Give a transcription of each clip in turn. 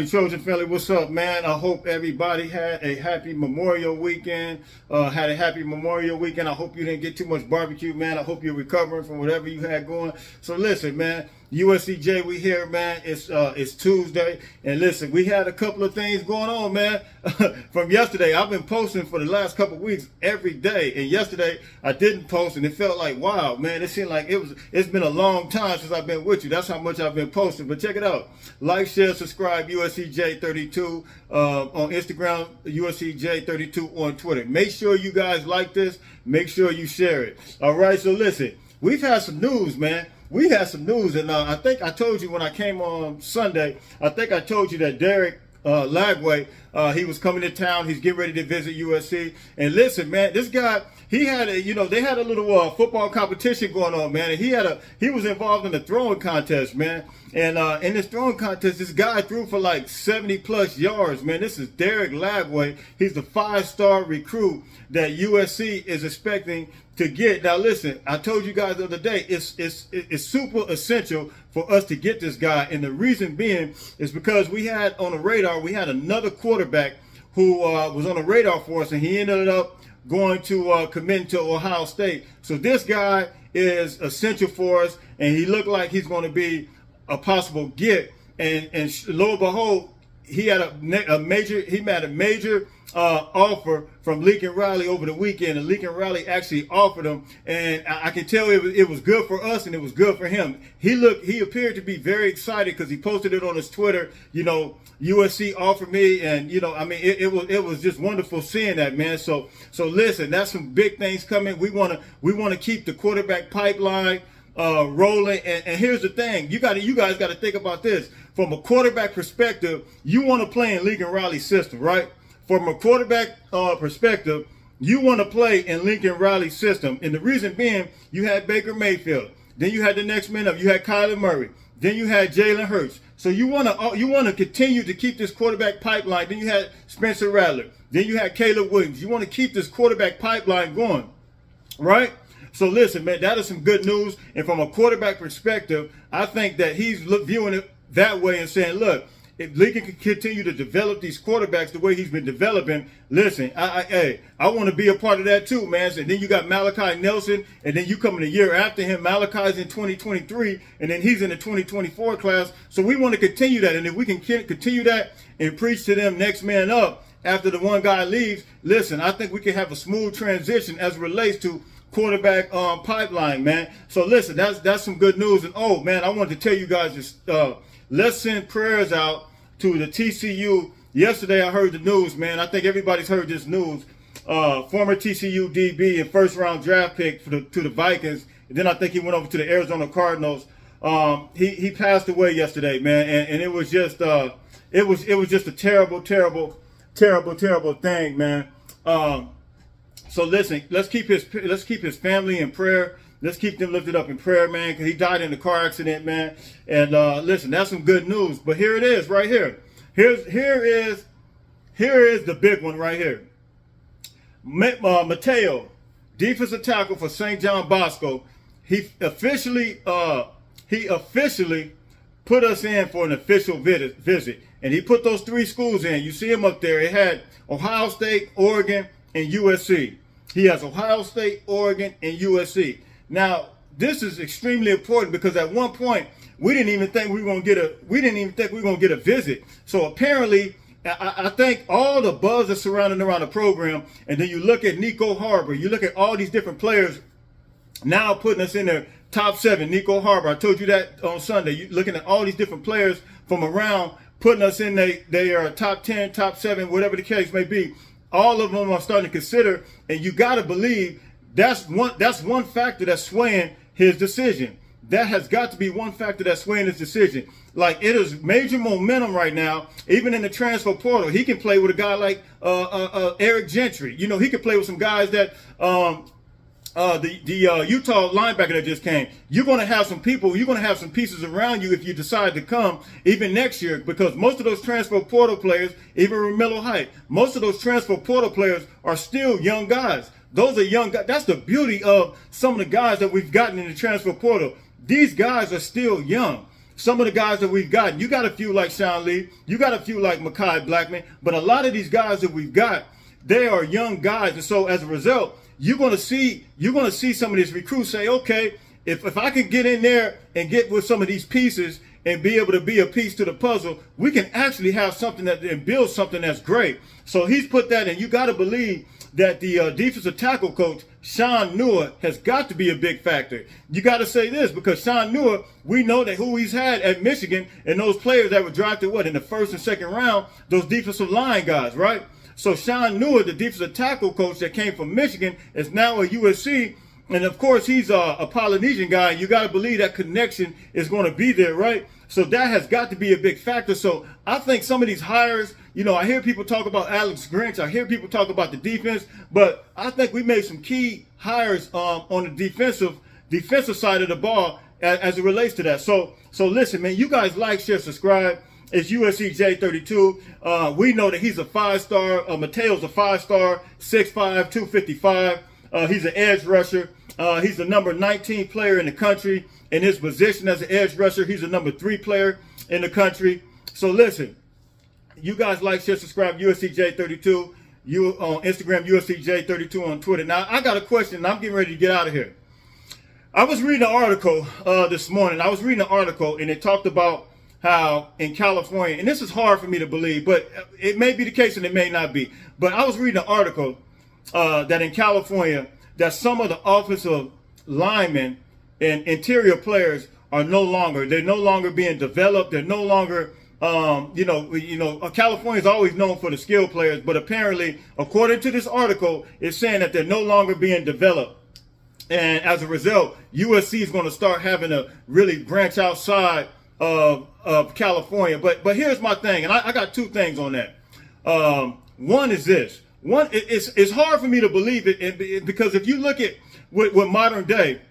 Trojan family, what's up, man? I hope everybody had a happy Memorial Weekend. I hope you didn't get too much barbecue, man. I hope you're recovering from whatever you had going. So listen, man, USCJ, we here, man. It's Tuesday, and listen, we had a couple of things going on, man. From yesterday, I've been posting for the last couple of weeks every day, and yesterday I didn't post, and it felt like, wow, man, it seemed like it's been a long time since I've been with you. That's how much I've been posting. But check it out: like, share, subscribe, USCJ32 on Instagram, USCJ32 on Twitter. Make sure you guys like this. Make sure you share it. All right, so listen, we've had some news, man. We had some news, and I think I told you when I came on Sunday, I think I told you that Derek Lagway, he was coming to town. He's getting ready to visit USC. And listen, man, this guy, he had they had a little football competition going on, man. And he was involved in a throwing contest, man. And in this throwing contest, this guy threw for like 70+ yards, man. This is Derek Lagway. He's the 5-star recruit that USC is expecting to get. Now listen, I told you guys the other day, it's super essential for us to get this guy, and the reason being is because we had on the radar, we had another quarterback who was on the radar for us, and he ended up going to commit to Ohio State. So this guy is essential for us, and he looked like he's going to be a possible get. And lo and behold, he had a major offer from Lincoln Riley over the weekend, and Lincoln Riley actually offered him, and I can tell it was good for us and it was good for him. He appeared to be very excited because he posted it on his Twitter. You know, USC offered me, and it was just wonderful seeing that, man. So listen, that's some big things coming. We want to keep the quarterback pipeline rolling, and here's the thing: you guys got to think about this from a quarterback perspective. You want to play in Lincoln Riley's system, right? From a quarterback perspective, you want to play in Lincoln Riley's system. And the reason being, you had Baker Mayfield. Then you had the next man up. You had Kyler Murray. Then you had Jalen Hurts. So you want to continue to keep this quarterback pipeline. Then you had Spencer Rattler. Then you had Caleb Williams. You want to keep this quarterback pipeline going, right? So listen, man, that is some good news. And from a quarterback perspective, I think that he's viewing it that way and saying, look, if Lincoln can continue to develop these quarterbacks the way he's been developing, listen, I want to be a part of that too, man. And then you got Malachi Nelson, and then you come in a year after him. Malachi's in 2023, and then he's in the 2024 class. So we want to continue that. And if we can continue that and preach to them next man up after the one guy leaves, listen, I think we can have a smooth transition as it relates to quarterback pipeline, man. So listen, that's some good news. And oh man, I wanted to tell you guys this. Let's send prayers out to the TCU. Yesterday I heard the news, man. I think everybody's heard this news. Former TCU DB and first-round draft pick to the Vikings. And then I think he went over to the Arizona Cardinals. He passed away yesterday, man. And it was just it was just a terrible thing, man. So listen, let's keep his family in prayer. Let's keep them lifted up in prayer, man, because he died in a car accident, man. And listen, that's some good news. But here it is, right here. Here is the big one right here. Matayo, defensive tackle for St. John Bosco, he officially put us in for an official visit, and he put those 3 schools in. You see him up there. It had Ohio State, Oregon, and USC. He has Ohio State, Oregon, and USC. Now, this is extremely important because at one point we didn't even think we were going to get a visit. So apparently, I think all the buzz that's surrounding around the program, and then you look at Nico Harbor, you look at all these different players now putting us in their top 7. Nico Harbor, I told you that on Sunday. You're looking at all these different players from around putting us in their top 10, top 7, whatever the case may be. All of them are starting to consider, and you got to believe that's one factor that's swaying his decision. That has got to be one factor that's swaying his decision. Like, it is major momentum right now, even in the transfer portal. He can play with a guy like Eric Gentry. You know, he can play with some guys that the Utah linebacker that just came, you're going to have some people, you're going to have some pieces around you if you decide to come even next year, because most of those transfer portal players, even Romello Height, most of those transfer portal players are still young guys. Those are young guys. That's the beauty of some of the guys that we've gotten in the transfer portal. These guys are still young. Some of the guys that we've gotten, you got a few like Sean Lee, you got a few like Mekhi Blackman, but a lot of these guys that we've got, they are young guys. And so as a result, you're going to see some of these recruits say, okay, if I can get in there and get with some of these pieces and be able to be a piece to the puzzle, we can actually have something that and build something that's great. So he's put that in. You got to believe that the defensive tackle coach, Sean Nua, has got to be a big factor. You got to say this because Sean Nua, we know that who he's had at Michigan and those players that were drafted, in the first and second round, those defensive line guys, right? So Sean Nua, the defensive tackle coach that came from Michigan, is now at USC. And of course, he's a Polynesian guy. You got to believe that connection is going to be there, right? So that has got to be a big factor. So I think some of these hires, I hear people talk about Alex Grinch. I hear people talk about the defense, but I think we made some key hires on the defensive side of the ball as it relates to that. So listen, man, you guys like, share, subscribe. It's USC J32. We know that he's a 5-star. Matayo's a 5-star, 6'5", 255. He's an edge rusher. He's the number 19 player in the country. In his position as an edge rusher, he's the number 3 player in the country. So listen, you guys like, share, subscribe, USC J32. You on Instagram, USC J32 on Twitter. Now, I got a question, and I'm getting ready to get out of here. I was reading an article this morning. And it talked about how in California, and this is hard for me to believe, but it may be the case and it may not be. But I was reading an article that in California, that some of the offensive linemen and interior players are no longer being developed. They're no longer, California is always known for the skilled players, but apparently, according to this article, it's saying that they're no longer being developed. And as a result, USC is going to start having to really branch outside of California. But here's my thing, and I got 2 things on that. One is this. One, it's hard for me to believe it because if you look at with modern day,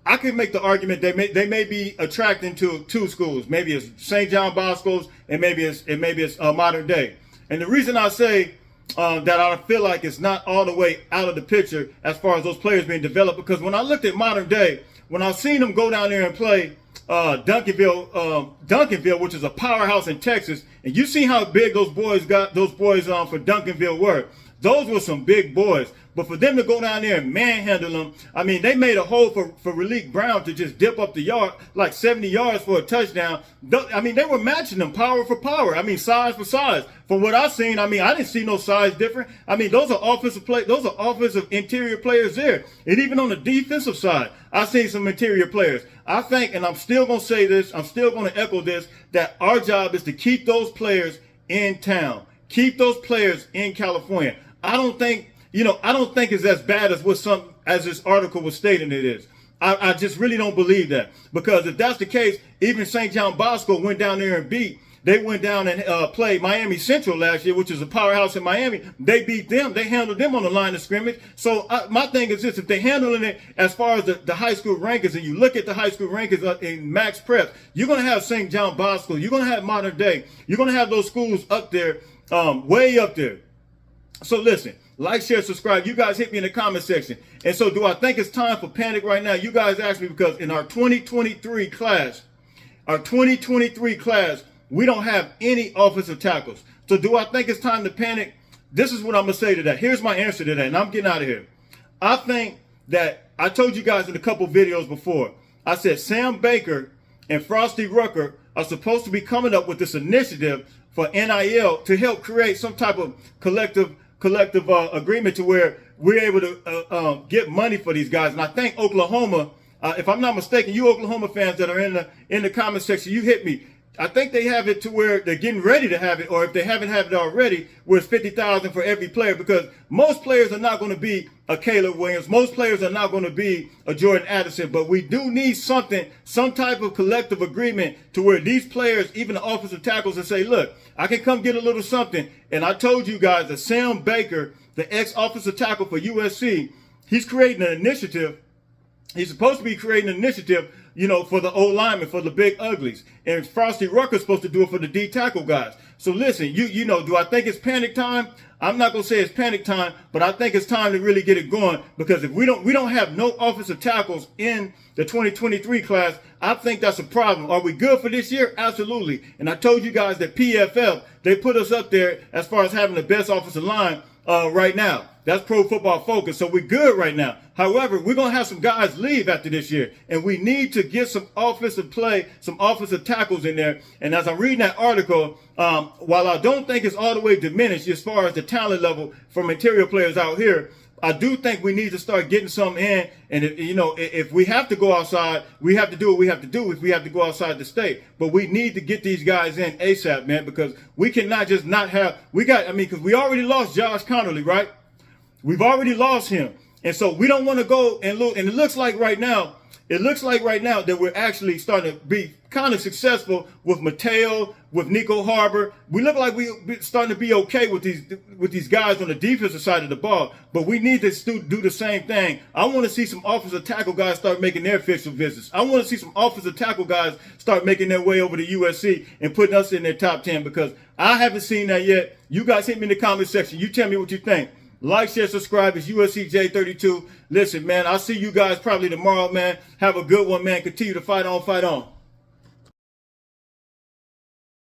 I can make the argument they may be attracting to 2 schools. Maybe it's St. John Bosco's and maybe it's modern day. And the reason I say that I feel like it's not all the way out of the picture as far as those players being developed, because when I looked at modern day, when I've seen them go down there and play Duncanville, which is a powerhouse in Texas, and you see how big those boys for Duncanville were. Those were some big boys. But for them to go down there and manhandle them, I mean, they made a hole for Raleek Brown to just dip up the yard, like 70 yards for a touchdown. I mean, they were matching them power for power. I mean, size for size. From what I've seen, I mean, I didn't see no size different. I mean, those are offensive interior players there. And even on the defensive side, I've seen some interior players. I think, and I'm still going to say this, I'm still going to echo this, that our job is to keep those players in town. Keep those players in California. I don't think it's as bad as this article was stating it is. I just really don't believe that, because if that's the case, even St. John Bosco went down there and went down and played Miami Central last year, which is a powerhouse in Miami. They beat them. They handled them on the line of scrimmage. So my thing is this: if they're handling it as far as the high school rankings, and you look at the high school rankings in Max Prep, you're going to have St. John Bosco. You're going to have Modern Day. You're going to have those schools up there, way up there. So listen. Like, share, subscribe. You guys hit me in the comment section. And so do I think it's time for panic right now? You guys asked me, because in our 2023 class, we don't have any offensive tackles. So do I think it's time to panic? This is what I'm going to say to that. Here's my answer to that, and I'm getting out of here. I think that I told you guys in a couple videos before, I said Sam Baker and Frosty Rucker are supposed to be coming up with this initiative for NIL to help create some type of collective agreement to where we're able to get money for these guys. And I think Oklahoma, if I'm not mistaken, you Oklahoma fans that are in the comment section, you hit me. I think they have it to where they're getting ready to have it, or if they haven't had it already, where it's $50,000 for every player, because most players are not going to be a Caleb Williams. Most players are not going to be a Jordan Addison, but we do need some type of collective agreement to where these players, even the offensive tackles, and say, look, I can come get a little something. And I told you guys that Sam Baker, the ex-offensive tackle for USC, he's creating an initiative. He's supposed to be creating an initiative, you know, for the old linemen, for the big uglies. And Frosty Rucker's supposed to do it for the D tackle guys. So listen, you know, do I think it's panic time? I'm not going to say it's panic time, but I think it's time to really get it going, because if we don't have no offensive tackles in the 2023 class, I think that's a problem. Are we good for this year? Absolutely. And I told you guys that PFF, they put us up there as far as having the best offensive line right now. That's Pro Football Focus. So we're good right now. However, we're going to have some guys leave after this year, and we need to get some offensive play, some offensive tackles in there. And as I'm reading that article, while I don't think it's all the way diminished as far as the talent level from interior players out here, I do think we need to start getting some in. And, if we have to go outside, we have to do what we have to do if we have to go outside the state. But we need to get these guys in ASAP, man, because we cannot just not have – because we already lost Josh Connerly, right? We've already lost him. And so we don't want to go and look. And it looks like right now that we're actually starting to be kind of successful with Matayo, with Nico Harbor. We look like we're starting to be okay with these guys on the defensive side of the ball. But we need to do the same thing. I want to see some offensive tackle guys start making their official visits. I want to see some offensive tackle guys start making their way over to USC and putting us in their top 10, because I haven't seen that yet. You guys hit me in the comment section. You tell me what you think. Like, share, subscribe. It's USCJ32. Listen, man, I'll see you guys probably tomorrow, man. Have a good one, man. Continue to fight on, fight on.